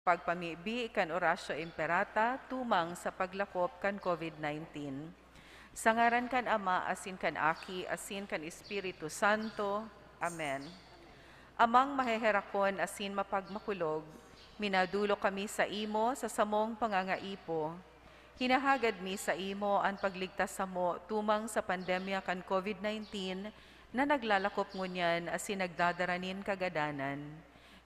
Pagpamibi kan orasyo imperata, tumang sa paglakop kan COVID-19. Sa ngaran kan Ama, asin kan Aki, asin kan Espiritu Santo. Amen. Amang maheherakon asin mapagmakulog, minadulo kami sa imo sa samong pangangaipo. Hinahagad mi sa imo ang pagligtas sa mo tumang sa pandemya kan COVID-19 na naglalakop ngunyan asin nagdadaranin kagadanan.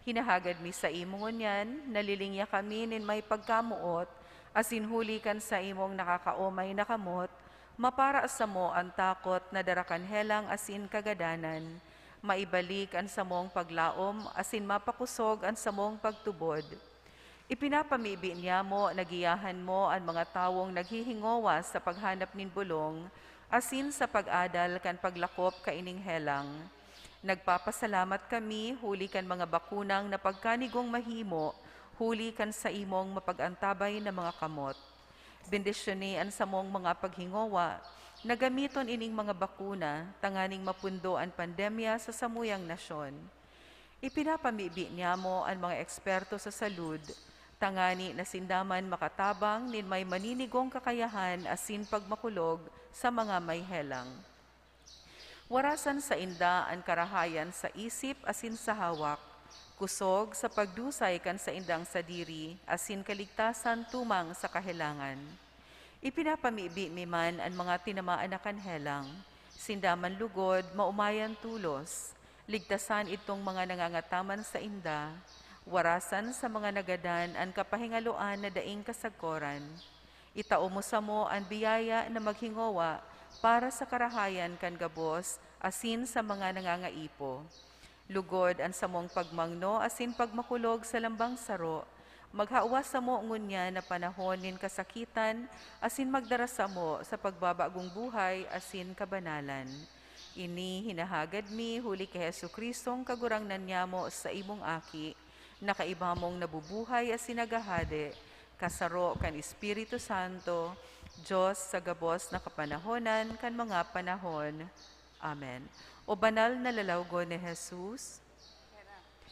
Hinahagad mi sa imo ngunyan, nalilinya kami nin may pagkamuot, asin huli kan sa imong nakakaumay na kamot, mapara sa mo ang takot na darakan helang asin kagadanan, maibalik ang samong paglaom, asin mapakusog ang samong pagtubod. Ipinapamibi niya mo, nagiyahan mo ang mga tawong naghihingowa sa paghanap nin bulong, asin sa pag-adal kan paglakop kaining helang. Nagpapasalamat kami, huli kan mga bakunang na pagkanigong mahimo, huli kan sa imong mapagantabay na mga kamot. Bendisyonian sa mong mga paghingowa, nagamiton ining mga bakuna, tanganing mapundo ang pandemya sa samuyang nasyon. Ipinapamibi niya mo ang mga eksperto sa salud, tangani na sindaman makatabang nin may maninigong kakayahan asin pagmakulog sa mga may helang. Warasan sa inda ang karahayan sa isip asin sa hawak, kusog sa pagdusay kan sa indang sadiri, asin kaligtasan tumang sa kahelangan. Ipinapamibi mi man ang mga tinamaan na kanhelang, sindaman lugod, maumayan tulos, ligtasan itong mga nangangataman sa inda, warasan sa mga nagadan ang kapahingaluan na daing kasagkoran. Itao mo sa mo ang biyaya na maghingowa para sa karahayan kan gabos, asin sa mga nangangaipo. Lugod ang samong pagmangno, asin pagmakulog sa lambang saro, maghawa sa mo ngunya na panahon nin kasakitan, asin magdara sa mo sa pagbabagong buhay, asin kabanalan. Ini hinahagad mi, huli kay Jesucristong kagurangnan niya mo sa imong aki, na kaibamong nabubuhay asin nagahade, kasaro kan Espiritu Santo, Diyos sa gabos na kapanahonan kan mga panahon. Amen. O banal na lalawgo ni Jesus,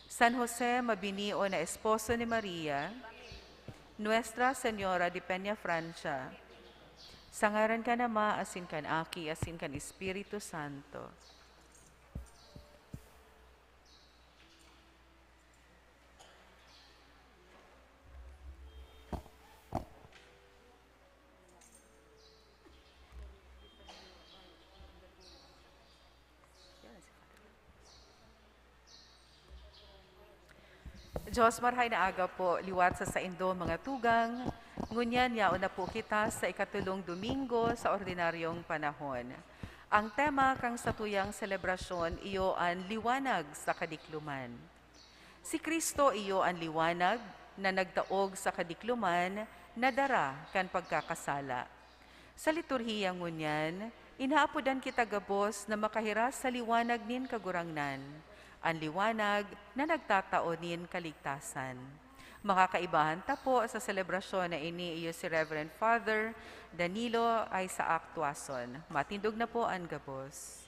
San Jose, mabinio na esposo ni Maria, Nuestra Señora de Peña Francia, sa ngaran ka nama, asin kan Aki, asin kan Espiritu Santo. Diyos marhay na aga po, liwat sa saindo mga tugang, ngunyan yaon na po kita sa ikatulong Domingo sa ordinaryong panahon. Ang tema kang satuyang selebrasyon iyo ang liwanag sa kadikluman. Si Kristo iyo ang liwanag na nagtaog sa kadikluman na dara kan pagkakasala. Sa liturhiyang ngunyan, inaapodan kita gabos na makahiras sa liwanag nin kagurangnan, ang liwanag na nagtataonin kaligtasan. Makakaibahan ta po sa selebrasyon na ini iyo si Reverend Father Danilo Isaac Tuason. Matindog na po ang gabos.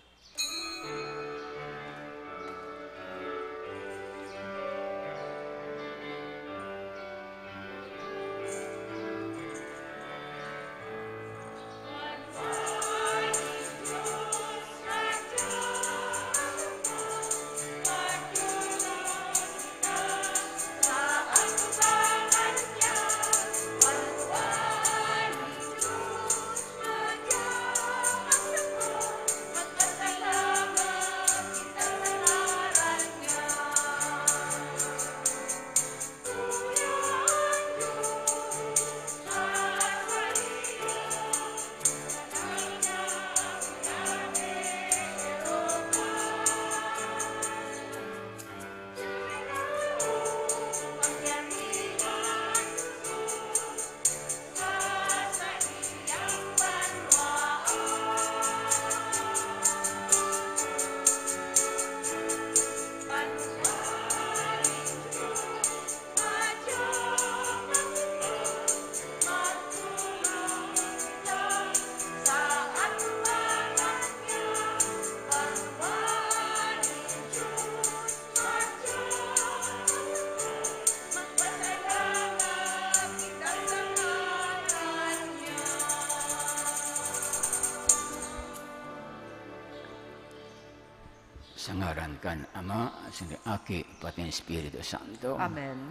kan Ama, asin kan Aki, pati ang Espiritu Santo. Amen.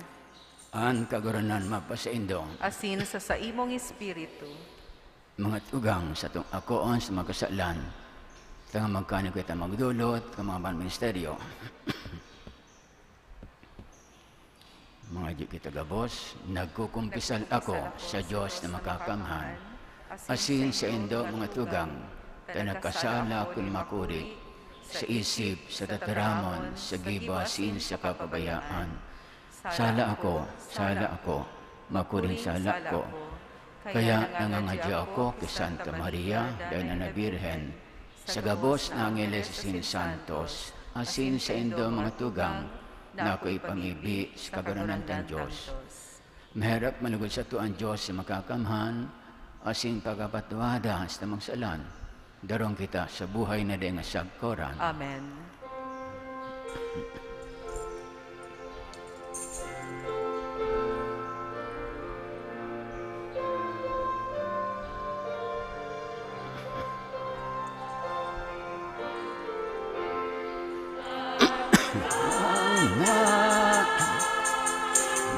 An kaguranan mapasaindong, Asin sa imong espiritu, mga tugang sa itong akoon sa mga kasalan, tanga magkanig kita magdulot, ka mga ministeryo. Mga di kita gabos, nagkukumpisal ako sa Diyos na makakamhan, asin sa indo mga tugang, ta nagkasala kun makuri, sa isip, sa tataramon, sa gibasin, sa kapabayaan. Sala ako, makuring sala ko. Kaya nangangadya ako kay Santa Maria, dahil na Birhen, sa gabos na Angeles sin Santos, asin sa indo mga tugang, na ako'y pangibi sa kagaranan ng Diyos. Mahirap manugod sa tuan Diyos sa makakamhan, asin pagkapatuwada sa tamang salan, darong kita sa buhay na di nga sagkoran. Amen.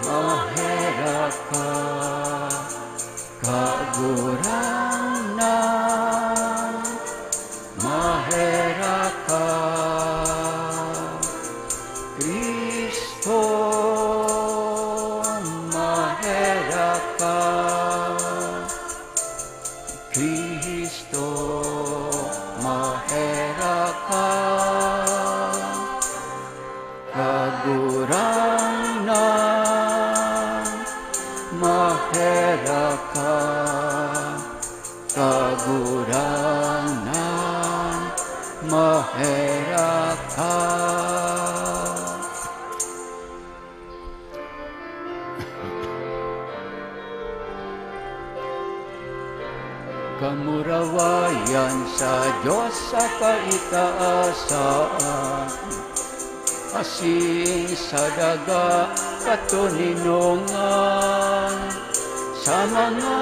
Mahera ka, kaguranan, mahera ka, Kristo, mahera ka, Kristo, mahera ka, kaguranan, mahera ka, kaguranan, mahera ka. Kamurawayan sa Diyos sa kaitaasan, asin sa daga katuninungan, sa mga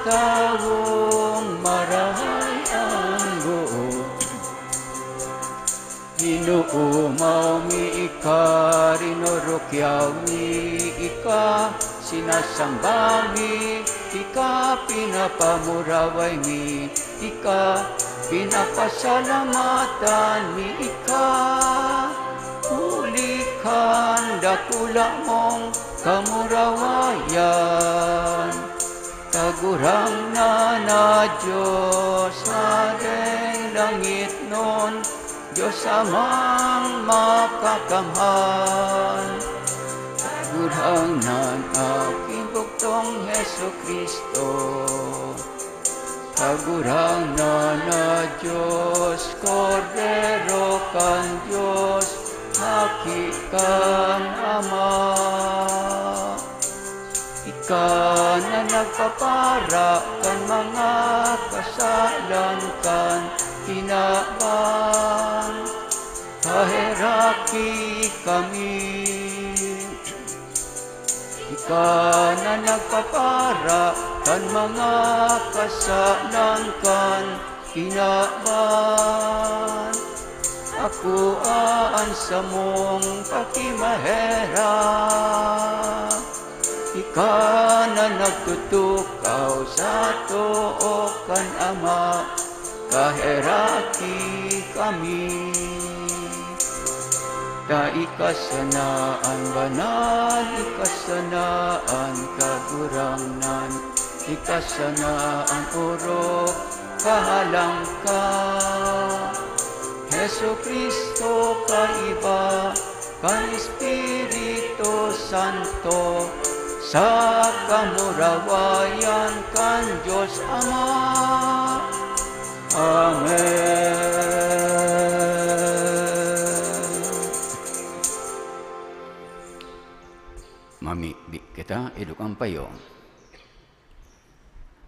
taong marahay ang buo. Inuumaw mi ika, rinurukyaw mi ika, sinasamba mi ika, pinapamuraway mi ika, pinapasalamatan mi ika. Ulikan dakula mong kamurawayan, tagurang na Diyos adeng langit nun, Diyos amang makakamhan. Tagurang nan aking buktong Heso Kristo, tagurang na Diyos, Kordero kan Diyos, hakikan Ama. Ika na nagpapara kan mga kasalan kan hinaban, kaheraki kami. Ika na nagpapara kan mga kasalan kan hinaban, ako aan sa mong pakimahera. Ika na nagtutukaw sa too kan Ama, kaheraki kami. Ta ikasanaan banal, ikasanaan kagurangnan, ikasanaan urok kahalang ka. Heso Kristo kaiba, kan Espiritu Santo, sa kamurawayan kan Diyos Ama. Amen. Mami, kita edukang payo.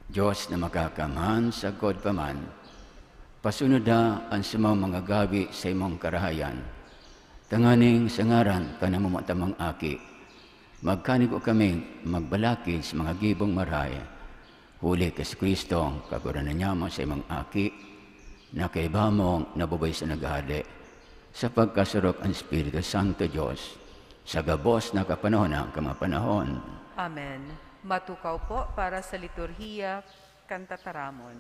Diyos na makakamhan sa God paman, pasunod na ang sumang mga gabi sa imong karahayan. Tanganing sa ngaran ka na mamatamang aki, magkanig o kami magbalaki sa mga gibong maray. Huli kay Kristo, kaguranan niya mo sa imong aki, na kay bamong nabubay sa naghali. sa pagkasurok ang Espiritu Santo Diyos, sa gabos na kapanahon ng kamapanahon. Amen. Matukaw po para sa liturhiya, kantataramon.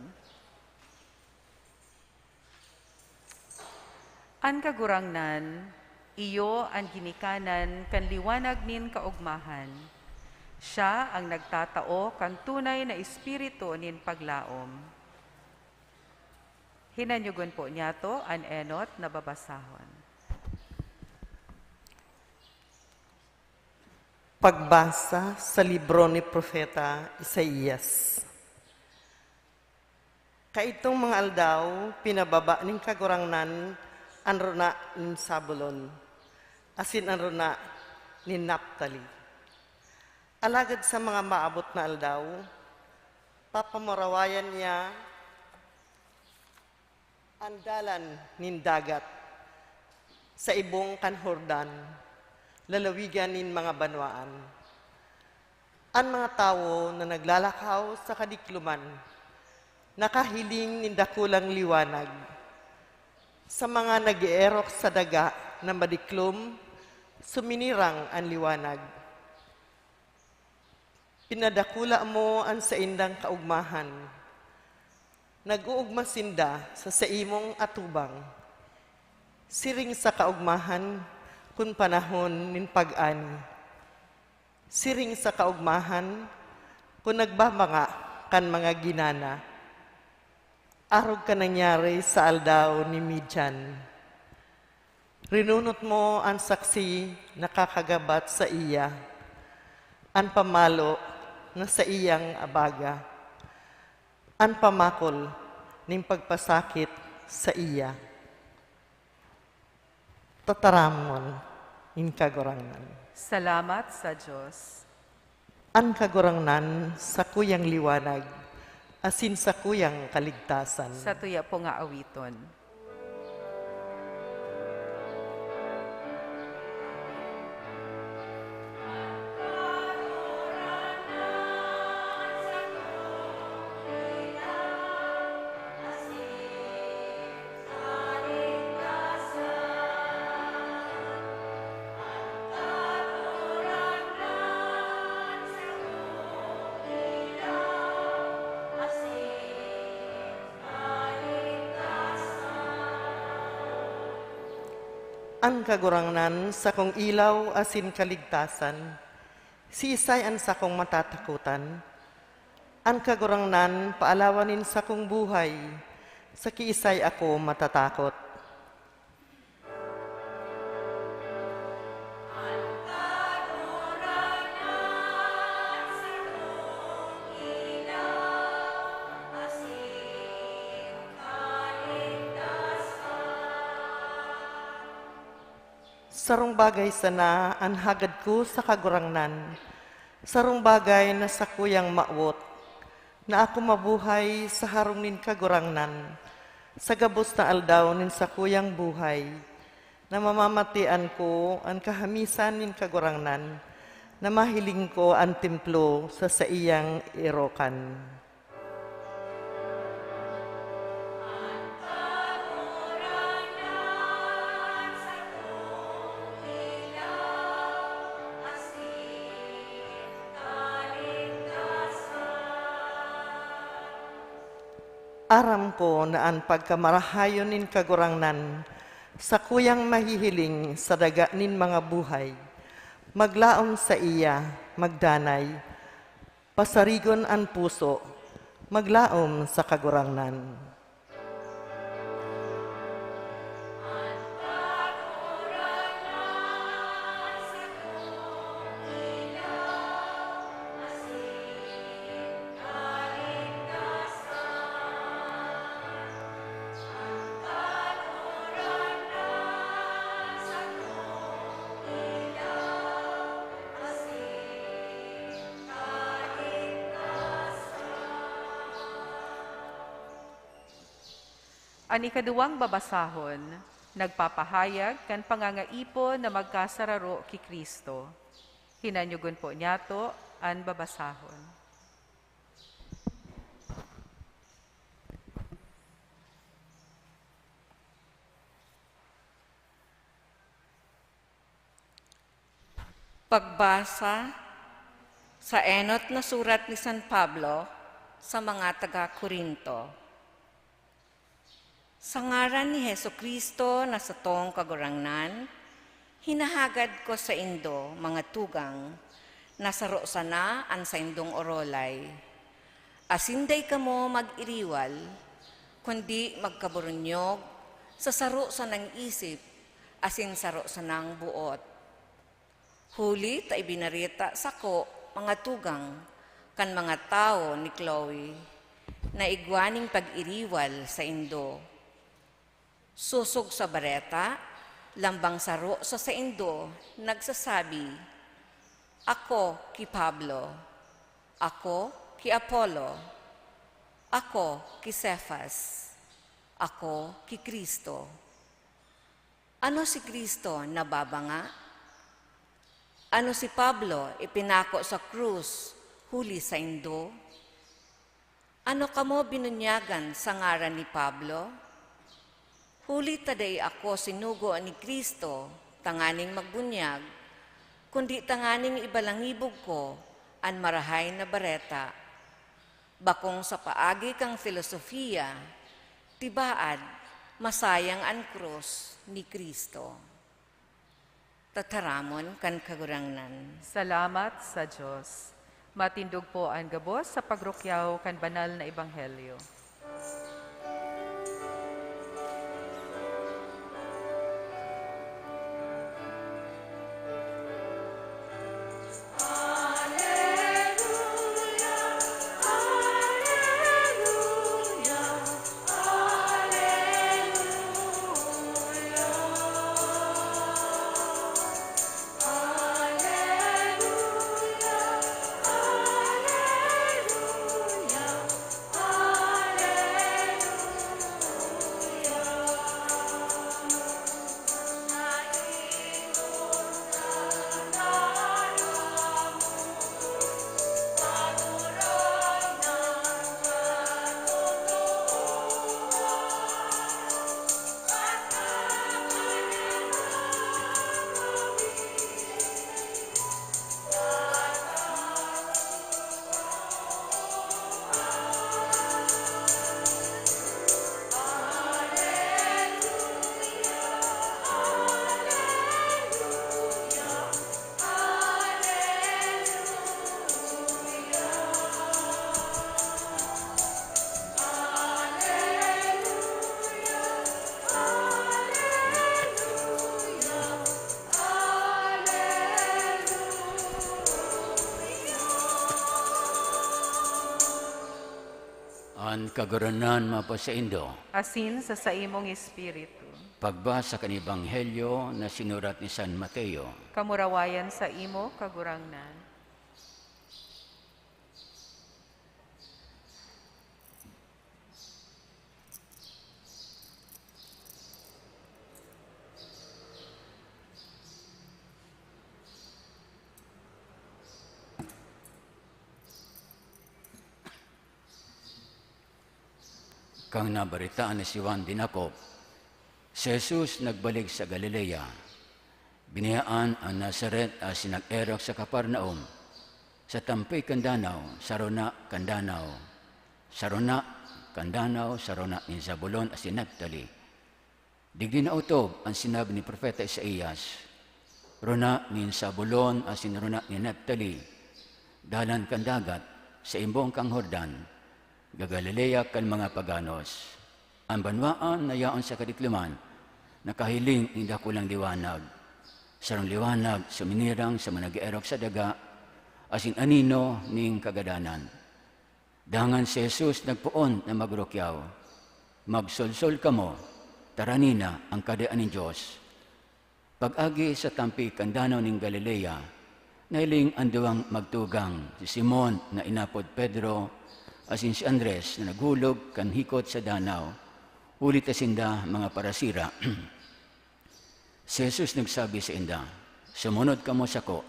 An kagurangnan, iyo ang ginikanan kan liwanag nin kaugmahan. Siya ang nagtatao kan tunay na espiritu nin paglaom. Hinanyugon po niya to an enot na babasahon. Pagbasa sa libro ni Propeta Isaías. Kaitong mga aldaw, pinababa ning kagurangnan ang runa nin Sabulon, asin ang runa nin Naphtali. Alagad sa mga maabot na aldaw, papamarawayan niya ang dalan nin dagat sa ibong kanhordan, lalawigan nin mga banwaan. Ang mga tao na naglalakaw sa kadikluman, nakahiling nin dakulang liwanag. Sa mga nag-ierok sa daga na madiklom, suminirang ang liwanag. Pinadakula mo ang sa indang kaugmahan. Nag-uugma sinda sa saimong atubang. Siring sa kaugmahan, kun panahon nin pag-ani. Siring sa kaugmahan, kun nagbamanga kan mga ginana. Arog ka nangyari sa aldaw ni Midian. Rinunot mo ang saksi na kakagabat sa iya, ang pamalo na sa iyang abaga, ang pamakol ning pagpasakit sa iya. Tataramon in kagurangnan. Salamat sa Diyos. Ang kagurangnan sa kuyang liwanag, asin sa kuyang kaligtasan. Sa tuya po nga awiton. Ang kagurangnan sa kong ilaw asin kaligtasan, si Isay ang sa kong matatakutan. Ang kagurangnan paalawanin sa kong buhay, sa kiisay ako matatakot. Sarong bagay sana ang hagad ko sa kagurangnan, sarong bagay na sa kuyang maawot, na ako mabuhay sa harong nin kagurangnan, sa gabos na aldaw nin sa kuyang buhay, na mamamatian ko ang kahamisan nin kagurangnan, na mahiling ko ang templo sa iyang irokan. Aram ko na ang pagkamarahayon nin kagurangnan, sa kuyang mahihiling sa daga nin mga buhay, maglaom sa iya, magdanay, pasarigon ang puso, maglaom sa kagurangnan. Ang ikaduwang babasahon, nagpapahayag kan pangangaipo na magkasararo ki Kristo. Hinanyugon po niya to ang babasahon. Pagbasa sa enot na surat ni San Pablo sa mga taga-Korinto. Sa ngaran ni Hesukristo na sa tong kagurangnan, hinahagad ko sa indo, mga tugang, nasaro sana an sa indong orolay. Asinday kamo mag-iriwal, kundi magkaburunyog, sa saro sa nang isip, asin saro sa nang buot. Huli ta ibinarita sako, mga tugang, kan mga tao ni Chloe, na igwaning pag-iriwal sa indo. Susog sa bareta, lambang saro sa indo, nagsasabi, ako ki Pablo, ako ki Apollo, ako ki Cephas, ako ki Kristo. Ano si Kristo nababanga? Ano si Pablo ipinako sa krus, huli sa indo? Ano kamo binunyagan sa ngaran ni Pablo? Huli taday ako sinugo ni Kristo, tanganing magbunyag, kundi tanganing ibalangibog ko, an marahay na bareta. Bakong sa paagi kang filosofiya, tibaad, masayang an krus ni Kristo. Tataramon kan kagurangnan. Salamat sa Diyos. Matindog po ang gabos sa pagrukyaw kan banal na ebanghelyo. An kaguranan mapasaindo. Asin sa saimong espiritu. Pagbasa kan Ebanghelyo na sinurat ni San Mateo. Kamurawayan sa imo kagurangnan. Kang nabaritaan ni si Juan dinakop, si Jesus nagbalik sa Galilea. Biniyaan ang Nazaret as sinag-erok sa Kaparnaum, sa tampay kandanaw, sarona kandanaw, sarona kandanaw, sarona ni Zabulon as si Naphtali. Digdi na utob ang sinabi ni Propeta Isaías, rona ni Zabulon as sinrona ni Naphtali, dalan kandagat sa imbong kang Hordan, Gagalilea kan mga paganos. Ang banwaan na yaon sa kadikliman, nakahiling ni dakulang liwanag. Sarong liwanag suminirang sa manag-erok sa daga, asin anino ning kagadanan. Dangan si Jesus nagpuon na magrukyaw. Magsolsol kamo, taranina ang kadaan ng Diyos. Pag-agi sa tampi kandanaw ning Galilea, nailing anduang magtugang si Simon na inapod Pedro, asin si Andres na naghulog kan hikot sa danaw, ulit asinda mga parasira. Si Jesus nagsabi sa inda, sumunod kamo sako,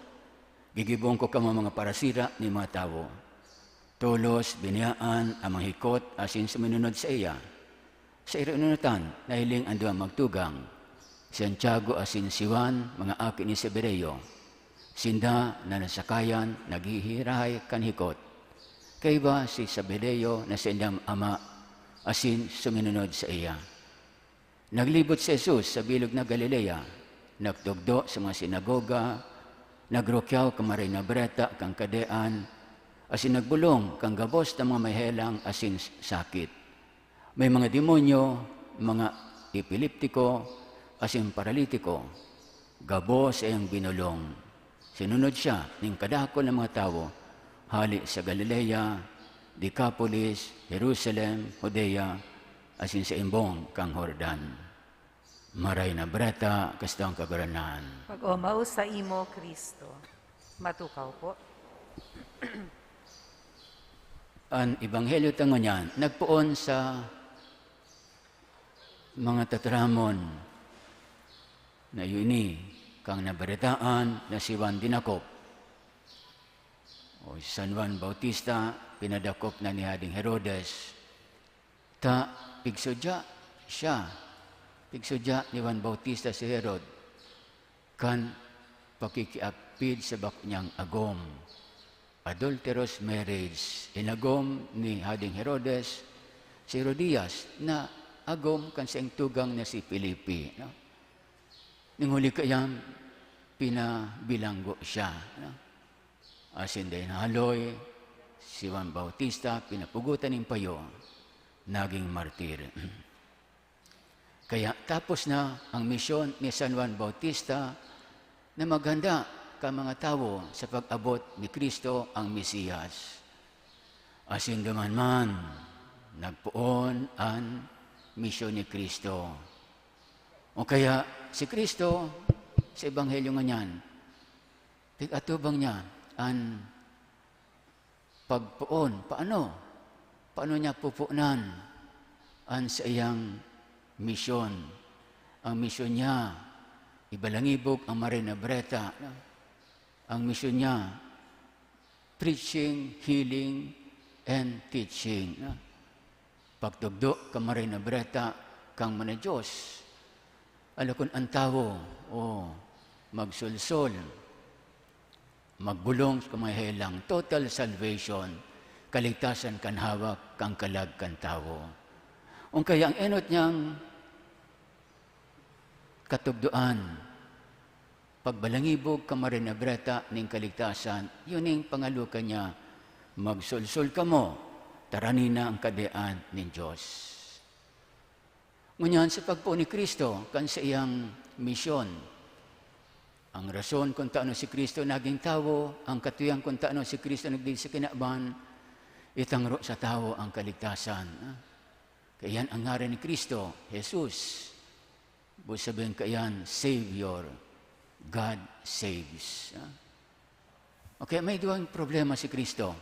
gigibong ko kamo mga parasira ni mga tao. Tulos, biniyaan, ang mga hikot, asin suminunod sa iya. Sa inunutan, nahiling anduang magtugang, Santiago asin si Juan, mga akin ni Zebedayo, Sinda na nasakayan, naghihirahay kanhikot. Kay ba si Sabedeo na sindang ama, asin suminunod sa iya. Naglibot si Jesus sa bilog na Galilea, nagtugdo sa mga sinagoga, nagrukyaw kamaray na breta kang kadean, asin nagbulong kang gabos na mga mahelang asin sakit. May mga demonyo, mga epiliptiko, asin paralitiko, gabos ay ang binulong. Sinunod siya ng kadako ng mga tao, hali sa Galilea, Decapolis, Jerusalem, Judea, asin sa imbong kang Jordan. Maray na breta, kastang kaguranan. Pag-umaw sa imo, Kristo. Matukaw po. Ang ebanghelyo tango niyan, nagpuon sa mga tatramon na yuni, kang nabaritaan na si Juan Dinakop. O San Juan Bautista, pinadakop na ni Hading Herodes. Pigsudya ni Juan Bautista si Herod, kan pakikiapid sa baknyang agom. Adulterous marriage, inagom ni Hading Herodes, si Herodias, na agom kan siyang tugang na si Filipi. No? Ninghuli kayang pinabilanggo siya. No? Asin din haloy, si Juan Bautista, pinapugutan ng payo, naging martir. Kaya tapos na ang misyon ni San Juan Bautista na maghanda ka mga tao sa pag-abot ni Kristo ang Mesiyas. Asin duman nagpuon ang misyon ni Kristo. O kaya si Kristo sa ebanghelyo nga niyan, tig-atubang niya ang pagpuon. Paano niya pupunan ang sa iyang misyon? Ang misyon niya, ibalangibog ang Marina Breta. No? Ang misyon niya, preaching, healing, and teaching. No? Pagtugdo ka Marina Breta, kang mana Diyos. Alakon ang tao, magsulsol, magbulong sa kamahelang, total salvation, kaligtasan kan hawak, kang kalag kan tao. Kaya ang enot niyang katugduan, pagbalangibog kamarin na breta ning kaligtasan, yun yung pangalukan niya, magsulsul ka mo, taranina ang kadean ng Diyos. Ngunyan sa pagpuon ni Kristo, kan sa iyang misyon, ang rason kung taano si Kristo naging tao, ang katuyang kung taano si Kristo nagdili sa kinaban, itangro sa tao ang kaligtasan. Kaya yan ang ngaran ni Kristo, Jesus. Buo sabihin kayan, Savior. God saves. Okay, may duwang problema si Kristo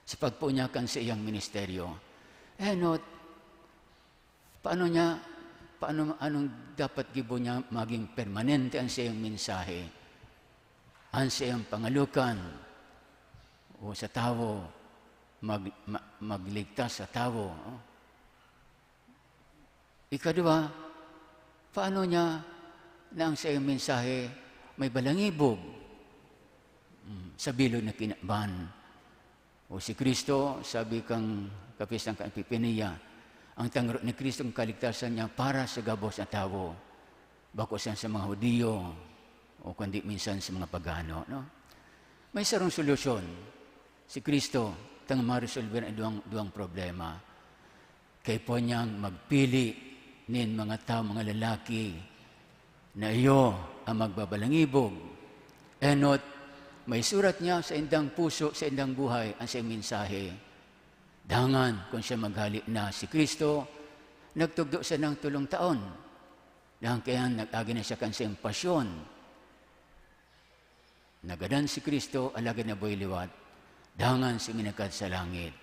sa pagpuon niya kan sa iyang ministeryo. Anong dapat gibo niya maging permanente ang siyang mensahe, ang siyang pangalukan, o sa tao, magligtas sa tao. Ikadua, paano niya na ang siyang mensahe may balangibog sa bilog na kinaban? O si Kristo, sabi kang kapisang Epipenia, ang tangro ni Kristo ang kaligtasan niya para sa gabos na tao. Bako sa mga Hudiyo o kundi minsan sa mga pagano. No? May sarong solusyon. Si Kristo, tang ma-resolve ang duwang problema. Kaya po niyang magpili nin mga tao, mga lalaki, na iyo ang magbabalangibog. Enot, may surat niya sa indang puso, sa indang buhay, ang siyang mensahe. Dangan kung siya maghali na si Kristo, nagtugdo siya ng 3 taon. Dahil kaya nag-agi na siya kan siyang pasyon. Nagadan si Kristo, alagad na boy liwat. Dangan si minakad sa langit.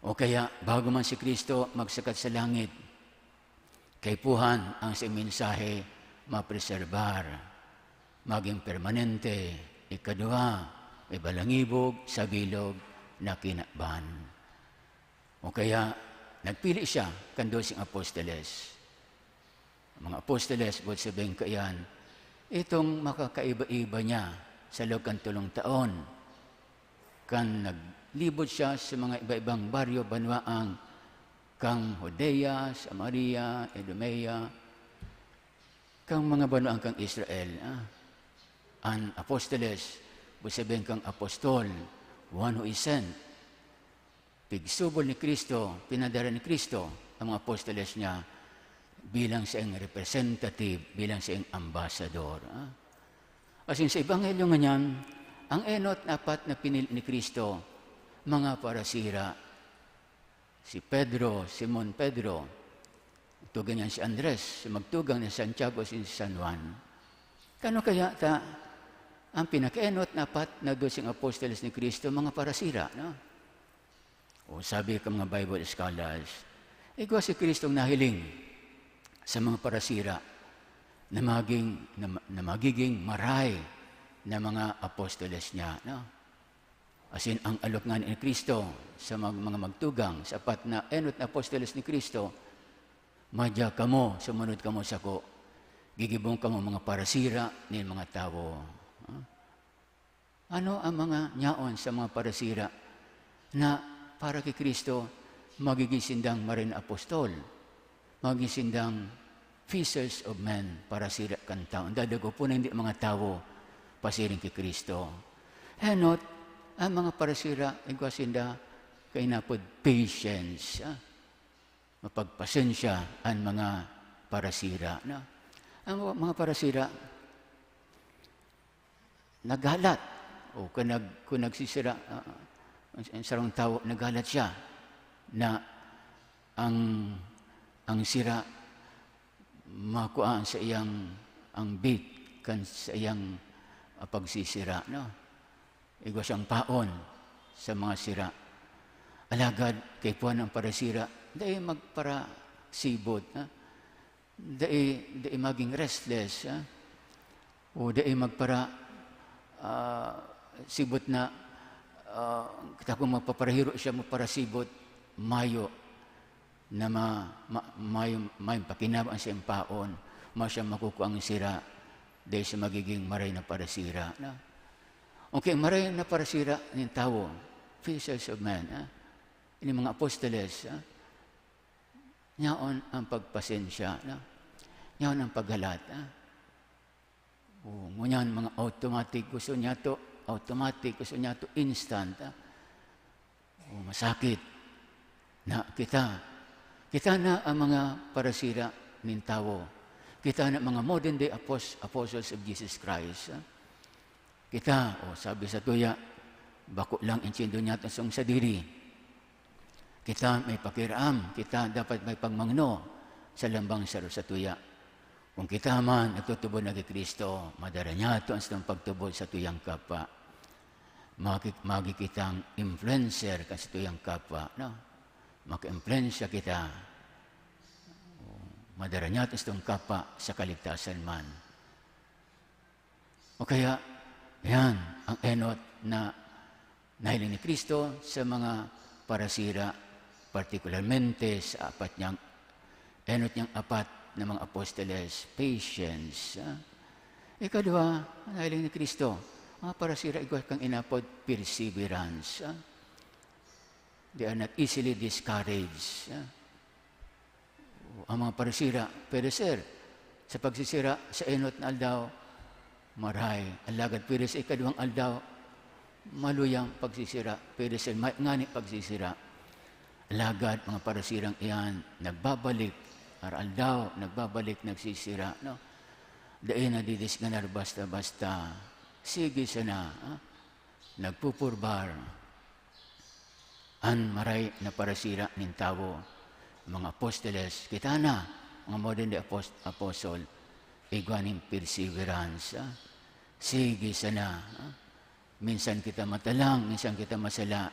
O kaya, bago man si Kristo magsakat sa langit, kay puhan ang siyang mensahe mapreserbar, maging permanente. Ikadua, may balangibog sa bilog na kinaban. O kaya, nagpili siya kan 12 apostoles. Mga apostoles, buot sabihin kayan, itong makakaiba-iba niya sa loob ng 3 taon. Kan naglibot siya sa mga iba-ibang baryo, banwaang kang Judea, Samaria, Idumea, kang mga banwaang kang Israel. An apostoles, sabihin kang apostol, one who is sent. Pigsubol ni Kristo, pinadala ni Kristo ang mga apostoles niya bilang siyang representative, bilang siyang ambassador. Asin sa Ebanghelyo nga niyan, ang enot na 4 na pinili ni Kristo, mga parasira, si Pedro, Simon Pedro, tugan niyan si Andres, magtugang ni Santiago, si San Juan. Kano kaya ang pinakaenot na 4 na 12 apostoles ni Kristo, mga parasira, no? O sabi ka mga Bible scholars, igwa si Kristong nahiling sa mga parasira na magiging maray na mga apostoles niya, no? Asin ang alok nga ni Kristo sa mga magtugang, sa 4 na enot na apostoles ni Kristo, madya kamo, sumunod kamo sa ko, gigibong kamo mga parasira ni mga tao. Ano ang mga nyaon sa mga parasira na para kay Kristo magiging sindang marin apostol, magiging sindang fishers of men, parasira kan tao. Dadago po na hindi mga tao pasiring kay Kristo. Henot, ang mga parasira, igwasinda, kay napod patience, mapagpasensya ang mga parasira. No? Ang mga parasira, naghalat. O kung nagsisira, ang sarang tao, naghalat siya na ang sira makuhaan sa iyang ang bit kan sa iyang pagsisira. No? Igwa siyang paon sa mga sira. Alagad kay puwan ng parasira, dahil magparasibot. Dahil maging restless. O dahil magpara sibot na kita kung magpaparahiro siya magparasibot, mayo na may pakinabang sa paon, siya makukuha ang sira dahil sa magiging maray na parasira. No? Okay, maray na parasira ng tao, fishers of men, ini mga apostoles, nyaon ang pagpasensya, nyaon ang paghalat. Ngunyan mga automatic, gusto niya to instant. Masakit na kita na ang mga parasira ng tao. Kita na mga modern day apostles of Jesus Christ. Kita, sabi sa tuya, bako lang insindo niya tasong sa diri. Kita may pakiram, kita dapat may pagmangno sa lambang sa tuya. Kung kita man nagtutubod na kay Kristo, madara niya ito ang pagtubod sa tuyang kapwa. Magikitang influencer ka sa tuyang kapwa. No? Maka-influensya kita. Madara niya ito ang kapwa sa kaligtasan man. O kaya, yan ang enot na nahiling ni Kristo sa mga parasira, partikularmente sa enot niyang 4 ng mga apostoles, patience. Ikadua, nahiling ni Kristo, mga parasira, igwa kang inapod, perseverance. They are not easily discouraged. Ang mga parasira, pereser, sa pagsisira sa enot na aldaw, maray. Alagad, pero sa ikaduhang aldaw, maluyang pagsisira, pereser, ngani pagsisira. Alagad, mga parasirang iyan, nagbabalik, aral daw, nagbabalik, nagsisira. No? Dahil nadidis nga na basta-basta. Sige sana. Nagpupurbar. An maray na parasira ng tao. Mga apostoles, kita na, mga modern day apostle, igwaning perseverance. Sige sana. Minsan kita matalang, minsan kita masala.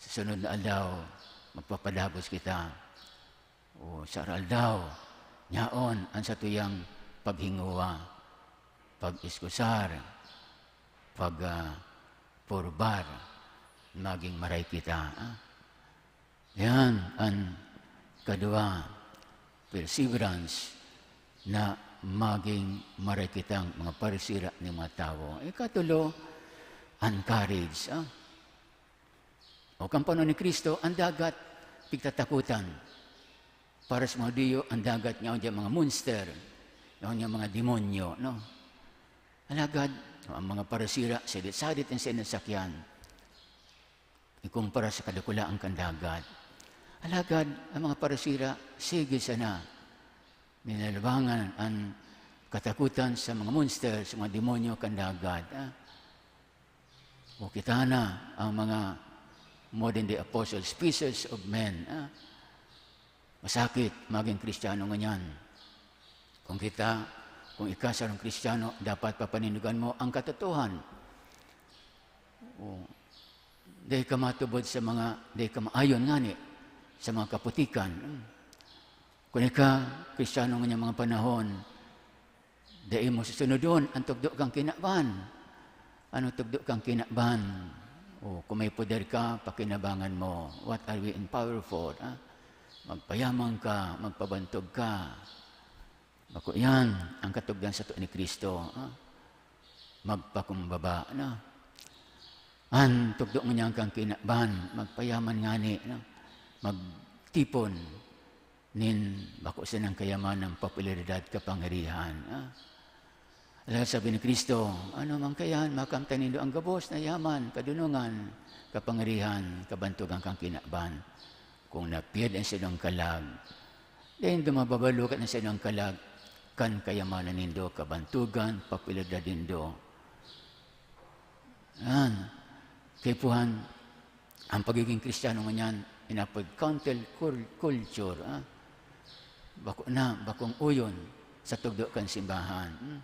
Sa sunod na alaw, magpapadagos kita. Sa aral daw, nyaon ang sa tuyang paghinguwa, pag-iskusar, pag-purbar, maging maray kita. Yan ang kadua, perseverance, na maging maray kitang mga parisira ng mga tao. Ikatulo, encourage. O kampano ni Kristo, ang dagat, pigtatakutan. Para sa mga diyo, ang dagat niya, mga monster, yung mga demonyo, no? Alagad, ang mga parasira, sadit ang sinasakyan, ikumpara sa kadakulaang kandagat. Alagad, ang mga parasira, sige sana, ninalabangan ang katakutan sa mga monster, sa mga demonyo kandagat. O kita na ang mga modern day apostles, species of men. Masakit maging Kristiyano ganyan. Kung ikasarang Kristiyano, dapat papanindigan mo ang katotohan. Dahil ka matubod sa mga, dahil ka maayon nga ni, sa mga kaputikan. Kung Kristiyano nga mga panahon, dahil mo susunodon, ang tugdo kang kinakban. Ano tugdo kang kinakban? Kung may poder ka, pakinabangan mo. What are we empowered for? Magpayaman ka, magpabantog ka. Bako yan, ang katugdan sa tuwa ni Kristo. Magpakumbaba. Ang tugdo nga niya kang kinakban, magpayaman nga ni, magtipon, bako sa ng kayaman ng popularidad kapangyarihan. Alam sabi ni Kristo, ano man kayan, makamtan nindo ang gabos na yaman, kadunungan, kapangyarihan, kabantugan kang kinakban. Kung napiyad ang sinong kalag, dahil dumababalo ka na sinong kalag, kan kayamanan nindo, kabantugan, popularidad nindo. Kaya puhan, ang pagiging Kristiyano nga niyan, inapag-counter culture. Bakong uyon sa tugdo kang simbahan.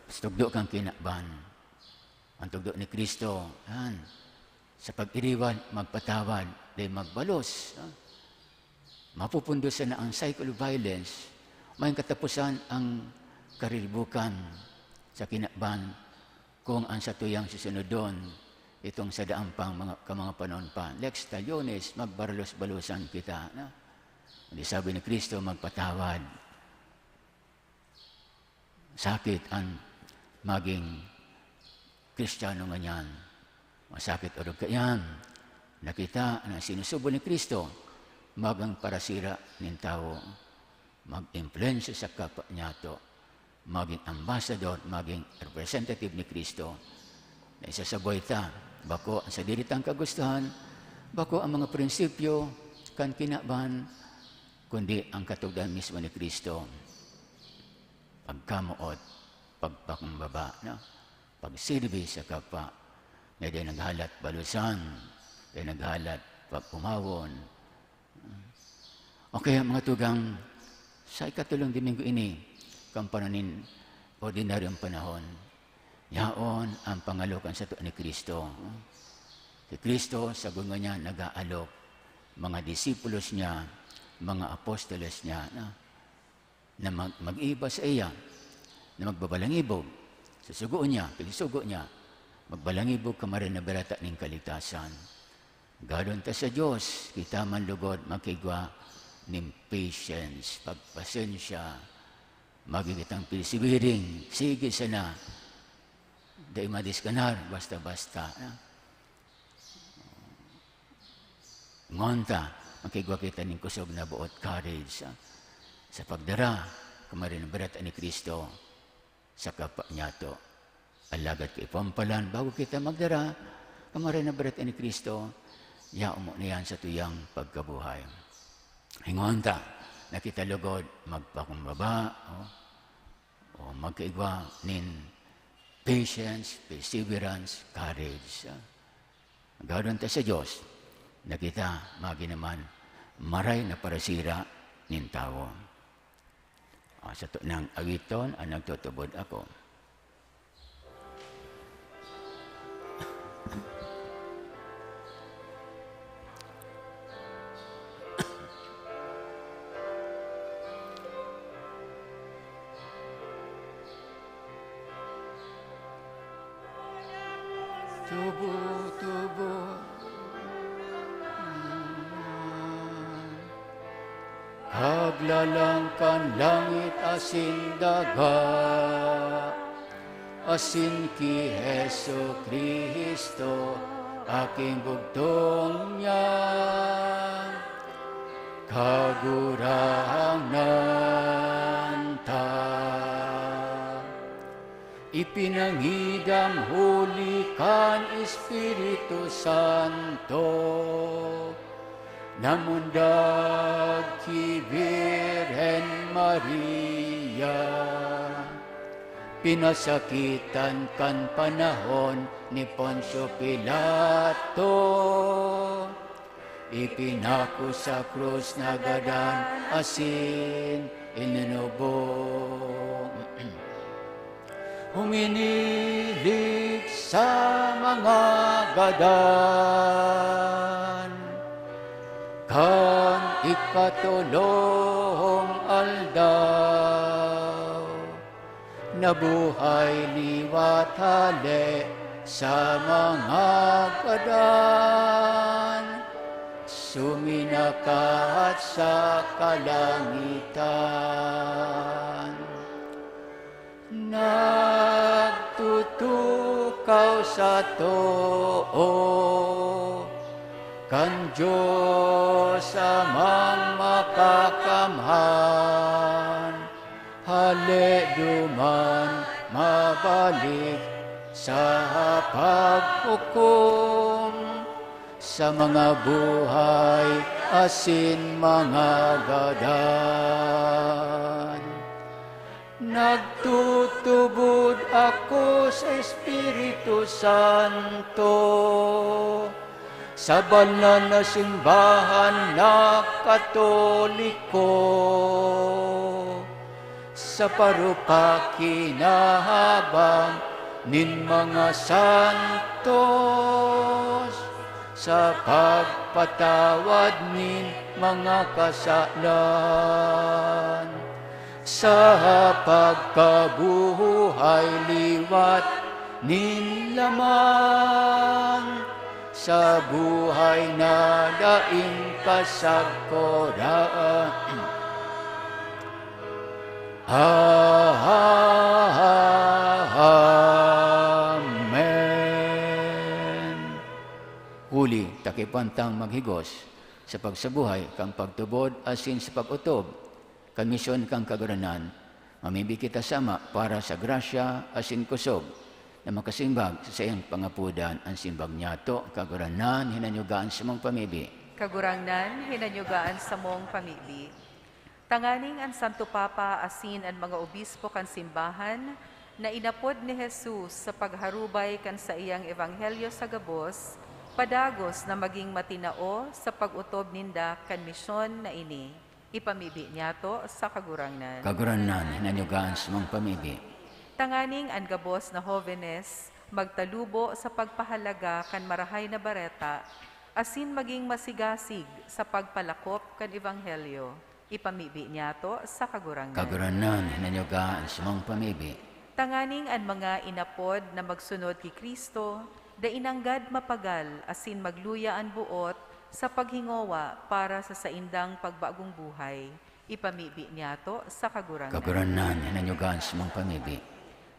Sa tugdo kang kinakban. Ang tugdo ni Kristo, sa pag-iriwan, magpatawad, dahil magbalos. Mapupundusan na ang cycle of violence, may katapusan ang karilibukan sa kinakban kung ang satuyang susunod doon, itong sa daang pang mga panahon pa. Lex talionis, magbalos-balusan kita. Hindi sabi ni Kristo, magpatawad. Sakit ang maging Kristiyano nga yan. Masakit o kayan. Nakita na sinusubo ni Kristo, magang parasira ng tao, mag-influensya sa kapwa niya to, maging ambassador, maging representative ni Kristo, na isa sa boyta, bako sa diritang kagustuhan, bako ang mga prinsipyo, kan kinaban, kundi ang katugdan mismo ni Kristo. Pagkamuot, pagpakumbaba, pagsilbi sa kapwa, na di naghalat balusan, di naghalat pagpumawon. Okay, mga tugang, sa ikatulong Domingo ini, kang pananin, ordinaryong panahon, yaon ang pangalukan sa tuwa ni Kristo. Si Kristo, sa bunga niya, nag-aalok, mga disipulos niya, mga apostoles niya, na mag-iba sa iya, na magbabalangibog, sa sugo niya, pilisugo niya, magbalangibog kamarin na berata ng kaligtasan. Gadon ta sa Diyos, kita man lugod, makigwa, ng patience, pagpasensya, magigitang pilisibiring, sige sana, dahil madiskanar, basta-basta. Ngonta, makigwa kita ng kusog na buot courage sa pagdara, kamarin ang berata ni Kristo sa kapwa niya to. Alagad kay pampalan, bago kita magdara, kamarin ang berata ni Kristo, yaumo na yan sa tuyang pagkabuhay. Hingonta, nakita lugod, magpakumbaba, o magkaigwa nin patience, perseverance, courage. Gawin tayo sa Diyos, nakita, maginaman, maray na parasira nin tao. Sa to ng awiton, ang nagtutubod ako. Haglalangkan langit asin daga, asin ki Heso Kristo, aking bugtong niya. Kagurangan ta, ipinangidam huli kan Espiritu Santo, namundag ki Birhen Maria, pinasakitan kan panahon ni Poncio Pilato, ipinako sa krus na gadan asin inunubong. Huminilig sa mga gadan, kan ikatulong aldaw, nabuhay liwat hali sa mga gadan, suminakat sa kalangitan. Nagtutukaw sa too, kan Diyos amang makakamhan, hali duman mabalik sa paghukom sa mga buhay asin mga gadan. Nagtutubod ako sa Espiritu Santo, sa banal na simbahan na Katoliko, sa parupakinahabang nin mga santos, sa pagpatawad nin mga kasalan, sa pagkabuhay liwat nin laman, sa buhay na daing kasagkoran. Amen. Huli, takipantang maghigos sa pagsabuhay kang pagtubod asin sa pagutob, kan misyon kang kaguranan, mamimbi kita sama para sa grasya asin kusog, na makasimbag sa iyang pangapudan ang simbag niyato, kaguranan, hinanyugaan sa mong pamibi. Kagurangnan, hinanyugaan sa mong pamibi. Tanganing ang Santo Papa asin ang mga obispo kan simbahan, na inapod ni Jesus sa pagharubay kan sa iyang ebanghelyo sa gabos, padagos na maging matinao sa pag-utob ninda kan misyon na ini. Ipamibi niya to sa kagurangnan. Kaguranan, hinanyugaan sa mong pamibi. Tanganing ang gabos na Jovenes, magtalubo sa pagpahalaga kan marahay na bareta, asin maging masigasig sa pagpalakop kan ebanghelyo. Ipamibi niya to sa kagurangnan. Kaguranan, hinanyugaan sa mong pamibi. Tanganing ang mga inapod na magsunod kay Kristo, da inanggad mapagal asin magluya ang buot sa paghingowa para sa saindang pagbagong buhay. Ipamibi niya to sa kagurangnan. Kaguranan, hinanyugaan sa mong pamibi.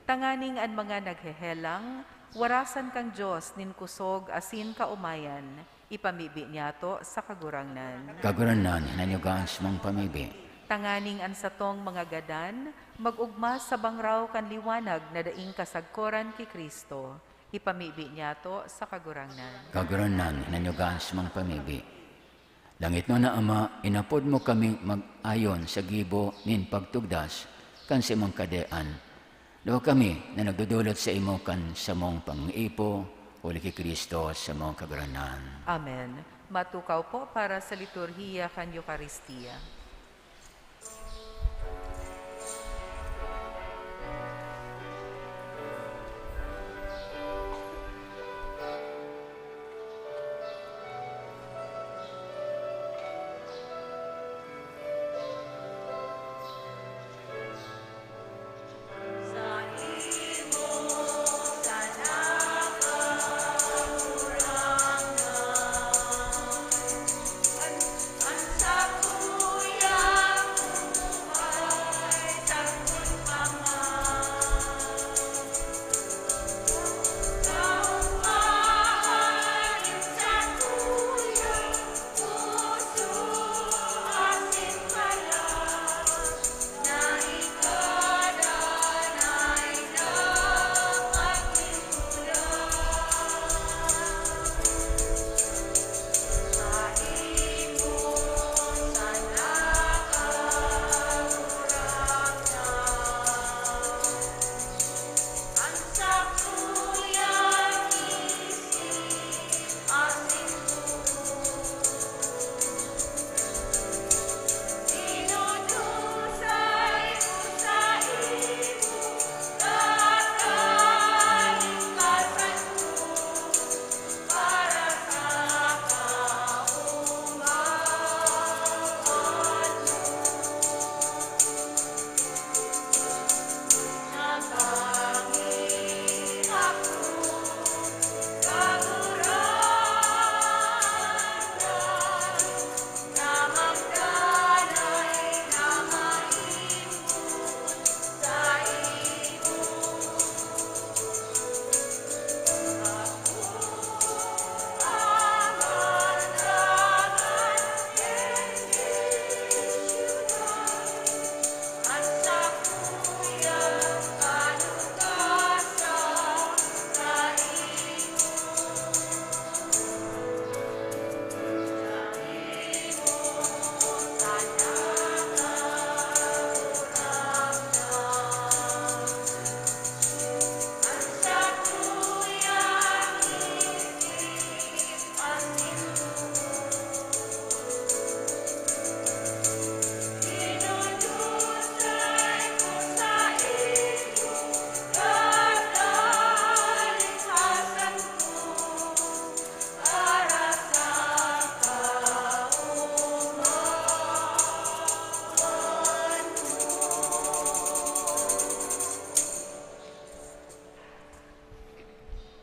Tanganing ang mga naghehelang, warasan kang Diyos nin kusog asin kaumayan. Ipamibi niya to sa kagurangnan. Kaguranan, hinanyugaan sa mong pamibi. Tanganing ang satong mga gadan, magugma sa bangraw kan liwanag na daing kasagkoran kay Kristo. Ipamibi niya to sa kagurangnan. Kaguranan, hinanyugaan sa mong pamibi. Langit no na Ama, inapod mo kaming mag-ayon sa gibo nin pagtugdas kan sa imong kadean. Daw kami na nagdudulot sa imo kan sa mong pang-ipo, uli kay Kristo sa mong kaguranan. Amen. Matukaw po para sa liturhiya kan Eucharistia. Ang sakuya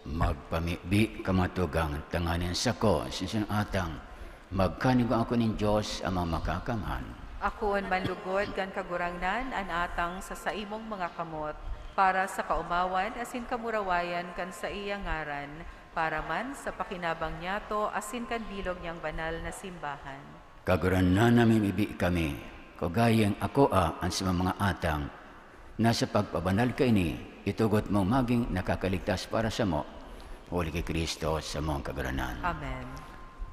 Magpamibi kamatugang tanganin sa ko, sinsan atang, magkanigo ako ning Diyos amang makakamhan. Akoon manlugod kan kagurangnan an atang sa saimong mga kamot, para sa kaumawan asin kamurawayan kan sa iyang ngaran, para man sa pakinabang niyato asin kan bilog niyang banal na simbahan. Kaguran na namimibi kami, kagayang ako ang sa mga atang, nasa pagpabanal ka ini, itugot mo maging nakakaligtas para sa mo, Huli kay Kristo sa mong kaguranan. Amen.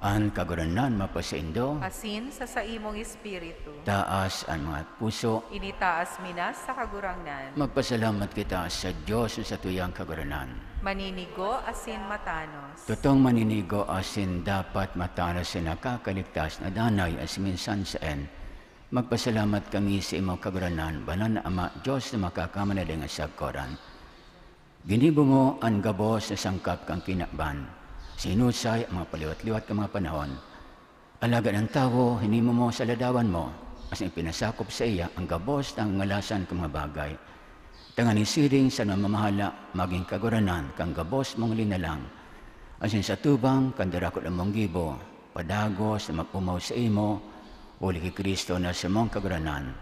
Ang kaguranan mapasaindo, Asin sa saimong espiritu, taas ang mga puso, initaas minas sa kagurangnan, magpasalamat kita sa Diyos sa tuyang kaguranan. maninigo asin matanos. Totong maninigo asin dapat matanos sa nakakaligtas na danay as minsan saan. Magpasalamat kami sa imong kaguranan, banal na Ama, Diyos na makakamanaling sa koran. Ginibo mo ang gabos na sangkap kang kinakban. Sinusay ang mga paliwat-liwat ka mga panahon. Alagad ang tao, hinimo mo sa ladawan mo, as pinasakop sa iya ang gabos ng ngalasan kang mga bagay. Tanganin siring sa namamahala, maging kaguranan, kang gabos mong linalang. Asin sa tubang, kandarakot ang mong gibo, padagos na mag-umaw sa imo, uli kay Kristo na sa mong kaguranan.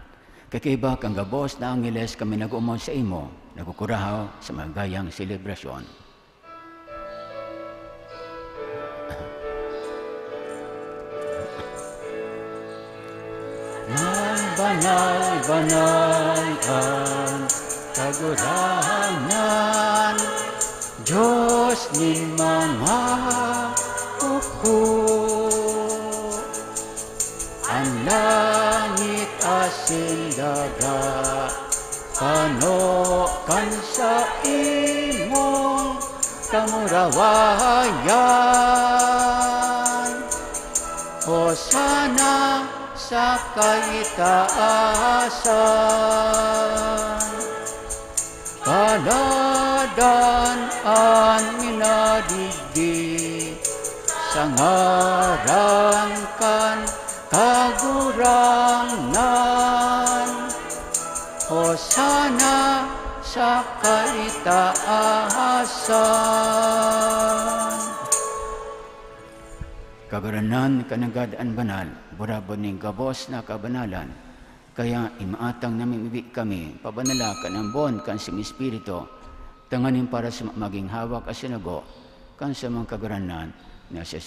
Kakiba kang gabos na angeles kami nag-umaw sa imo, nagkukurahaw sa mga gayang selebrasyon. Ang banal-banal ang kaguranan, Diyos ni mga upo. Ang langit asin daga, panokan sa imong kamurawayan. Hosana sa kaitaasan, paladan ang minadigdi, sa ngaran kan kagurangnan. Hosana sa kaitaasan. Kaguranan kanagadaan banal, burabon ning gabos na kabanalan. Kaya imaatang namin ibig kami, pabanala ka ng bon kan sa Espiritu, tanganin para sa maging hawak at sinago, kan sa mga kaguranan na sa